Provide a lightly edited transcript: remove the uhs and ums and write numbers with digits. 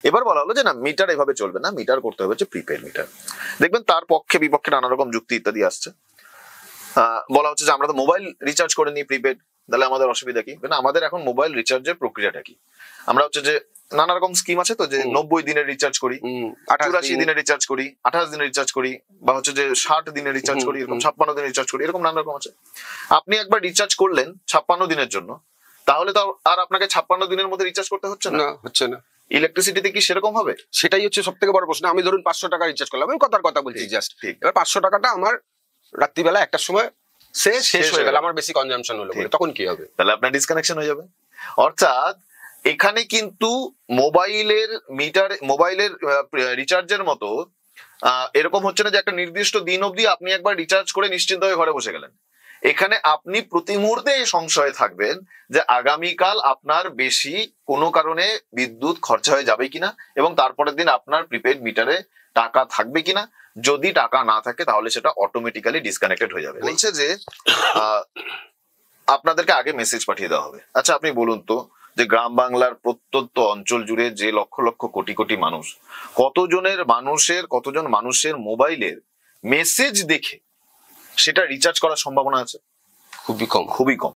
এবার বলা হলো যে না, মিটার এভাবে চলবে না, মিটার করতে হবে হচ্ছে প্রিপেড মিটার। দেখবেন তার পক্ষে বিপক্ষে নানা রকম যুক্তি ইত্যাদি আসছে। বলা হচ্ছে যে আমরা তো মোবাইল রিচার্জ করে নিই প্রিপেড, তাহলে আমাদের অসুবিধা কি? না, আমাদের এখন মোবাইল রিচার্জের প্রক্রিয়াটা কি, আমরা হচ্ছে যে নানা রকম স্কিম আছে তো, যে 90 দিনের রিচার্জ করি, 84 দিনের রিচার্জ করি, 28 দিনের রিচার্জ করি, বা হচ্ছে যে 60 দিনের রিচার্জ করি, এরকম 56 দিনের রিচার্জ করি, এরকম নানা রকম আছে। আপনি একবার রিচার্জ করলেন 56 দিনের জন্য, তাহলে তো আর আপনাকে 56 দিনের মধ্যে রিচার্জ করতে হচ্ছে না। হচ্ছে না। ইলেকট্রিসিটিতে কি সেরকম হবে? সেটাই হচ্ছে সব থেকে বড় প্রশ্ন। আমি ধরুন 500 টাকা রিচার্জ করলাম, আমি কথার কথা বলছি জাস্ট, এবার 500 টাকাটা আমার রাত্রিবেলা 1টার সময় শেষ হয়ে গেল, আমার বেশি কনজাম্পশন হলো, তখন কি হবে? তাহলে আপনার ডিসকানেকশন হয়ে যাবে। অর্থাৎ এখানে কিন্তু মোবাইলের রিচার্জের মতো এরকম হচ্ছে না যে একটা নির্দিষ্ট দিন অবধি আপনি একবার রিচার্জ করে নিশ্চিন্ত হয়ে ঘরে বসে গেলেন। এখানে আপনি প্রতি মুহূর্তে এই সংশয়ে থাকবেন যে আগামীকাল আপনার বেশি কোনো কারণে বিদ্যুৎ খরচা হয়ে যাবে কিনা, এবং তারপরের দিন আপনার প্রিপেড মিটারে টাকা থাকবে কিনা। যদি টাকা না থাকে তাহলে সেটা অটোমেটিক্যালি ডিসকানেক্টেড হয়ে যাবে। বলছে যে আপনাদেরকে আগে মেসেজ পাঠিয়ে দেওয়া হবে। আচ্ছা আপনি বলুন তো, যে গ্রাম বাংলার প্রত্যন্ত অঞ্চল জুড়ে যে লক্ষ লক্ষ কোটি কোটি মানুষ, কতজন মানুষের মোবাইলের মেসেজ দেখে সেটা রিচার্জ করার সম্ভাবনা আছে? খুবই কম।